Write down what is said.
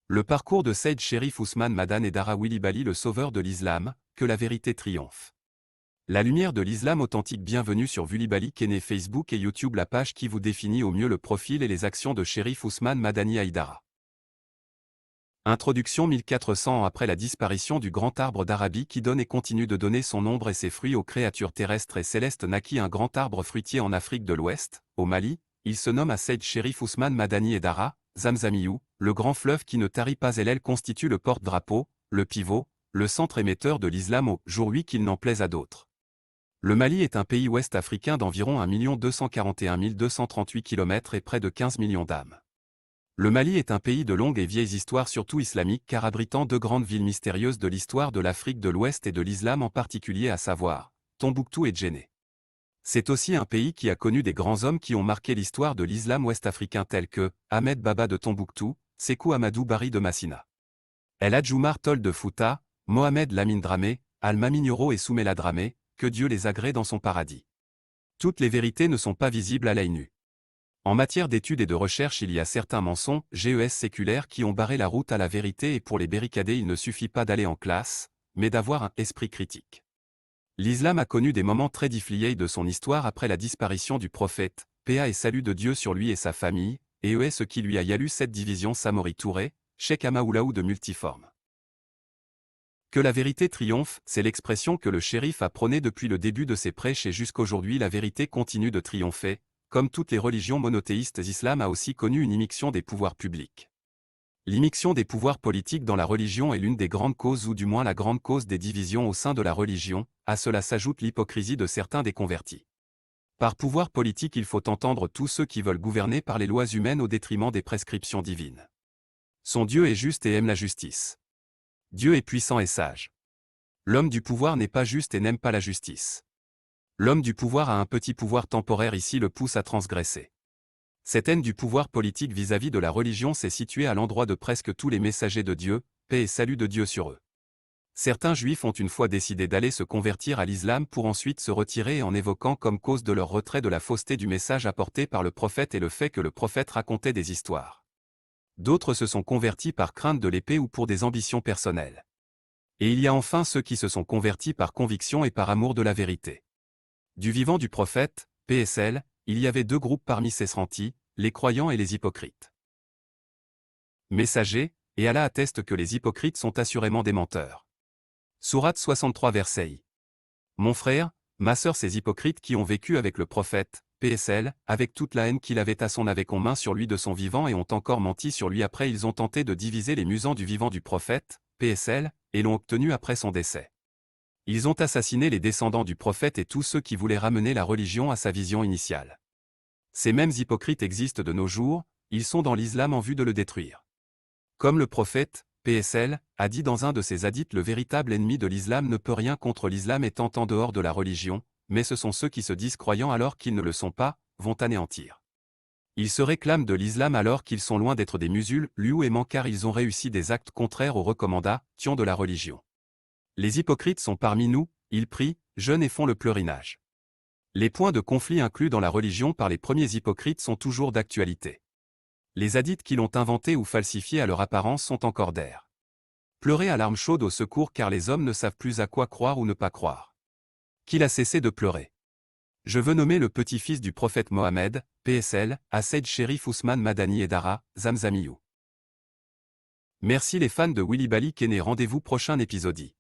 Le parcours de Saïd Cherif Ousmane Madani et Dara Oulibaly, le sauveur de l'islam, que la vérité triomphe. La lumière de l'islam authentique. Bienvenue sur Oulibaly Kené, Facebook et YouTube, la page qui vous définit au mieux le profil et les actions de Cherif Ousmane Madani Haïdara. Introduction. 1400 ans après la disparition du grand arbre d'Arabie qui donne et continue de donner son ombre et ses fruits aux créatures terrestres et célestes, naquit un grand arbre fruitier en Afrique de l'Ouest, au Mali. Il se nomme Saïd Cherif Ousmane Madani Haïdara, Zamzamiou, le grand fleuve qui ne tarit pas. Elle constitue le porte-drapeau, le pivot, le centre émetteur de l'islam au jour qu'il n'en plaise à d'autres. Le Mali est un pays ouest africain d'environ 1 241 238 km et près de 15 millions d'âmes. Le Mali est un pays de longues et vieilles histoires, surtout islamiques, car abritant deux grandes villes mystérieuses de l'histoire de l'Afrique de l'Ouest et de l'islam en particulier, à savoir Tombouctou et Djenné. C'est aussi un pays qui a connu des grands hommes qui ont marqué l'histoire de l'islam ouest-africain tels que Ahmed Baba de Tombouctou, Sékou Amadou Bari de Massina, El Hadj Oumar Tall de Fouta, Mohamed Lamine Dramé, Al-Mamine Yoro et Soumela Dramé, que Dieu les agrée dans son paradis. Toutes les vérités ne sont pas visibles à l'œil nu. En matière d'études et de recherche, il y a certains mensonges séculaires qui ont barré la route à la vérité, et pour les barricader il ne suffit pas d'aller en classe, mais d'avoir un esprit critique. L'islam a connu des moments très difficiles de son histoire après la disparition du prophète, paix et salut de Dieu sur lui et sa famille, et ce qui lui a valu cette division Samori Touré, Cheikh Amaoulaou de multiforme. Que la vérité triomphe, c'est l'expression que le shérif a prônée depuis le début de ses prêches et jusqu'aujourd'hui. La vérité continue de triompher. Comme toutes les religions monothéistes, l'islam a aussi connu une immixtion des pouvoirs publics. L'immixtion des pouvoirs politiques dans la religion est l'une des grandes causes, ou du moins la grande cause des divisions au sein de la religion. À cela s'ajoute l'hypocrisie de certains des convertis. Par pouvoir politique, il faut entendre tous ceux qui veulent gouverner par les lois humaines au détriment des prescriptions divines. Son Dieu est juste et aime la justice. Dieu est puissant et sage. L'homme du pouvoir n'est pas juste et n'aime pas la justice. L'homme du pouvoir a un petit pouvoir temporaire ici, le pousse à transgresser. Cette haine du pouvoir politique vis-à-vis de la religion s'est située à l'endroit de presque tous les messagers de Dieu, paix et salut de Dieu sur eux. Certains juifs ont une fois décidé d'aller se convertir à l'islam pour ensuite se retirer, en évoquant comme cause de leur retrait de la fausseté du message apporté par le prophète et le fait que le prophète racontait des histoires. D'autres se sont convertis par crainte de l'épée ou pour des ambitions personnelles. Et il y a enfin ceux qui se sont convertis par conviction et par amour de la vérité. Du vivant du prophète, PSL, il y avait deux groupes parmi ces sentis, les croyants et les hypocrites. Messager, et Allah atteste que les hypocrites sont assurément des menteurs. Sourate 63 verset I. Mon frère, ma sœur, ces hypocrites qui ont vécu avec le prophète, PSL, avec toute la haine qu'il avait à son avec en main sur lui de son vivant, et ont encore menti sur lui après. Ils ont tenté de diviser les musulmans du vivant du prophète, PSL, et l'ont obtenu après son décès. Ils ont assassiné les descendants du prophète et tous ceux qui voulaient ramener la religion à sa vision initiale. Ces mêmes hypocrites existent de nos jours, ils sont dans l'islam en vue de le détruire. Comme le prophète, PSL, a dit dans un de ses hadiths, le véritable ennemi de l'islam ne peut rien contre l'islam étant en dehors de la religion, mais ce sont ceux qui se disent croyants alors qu'ils ne le sont pas, vont anéantir. Ils se réclament de l'islam alors qu'ils sont loin d'être des musulmans car ils ont réussi des actes contraires aux recommandations de la religion. Les hypocrites sont parmi nous, ils prient, jeûnent et font le pèlerinage. Les points de conflit inclus dans la religion par les premiers hypocrites sont toujours d'actualité. Les hadiths qui l'ont inventé ou falsifié à leur apparence sont encore d'air. Pleurer à larmes chaudes au secours car les hommes ne savent plus à quoi croire ou ne pas croire. Qu'il a cessé de pleurer. Je veux nommer le petit-fils du prophète Mohammed, PSL, Saïd Cherif Ousmane Madani Haïdara, Zamzamiou. Merci les fans de Oulibaly Kené, rendez-vous prochain épisode.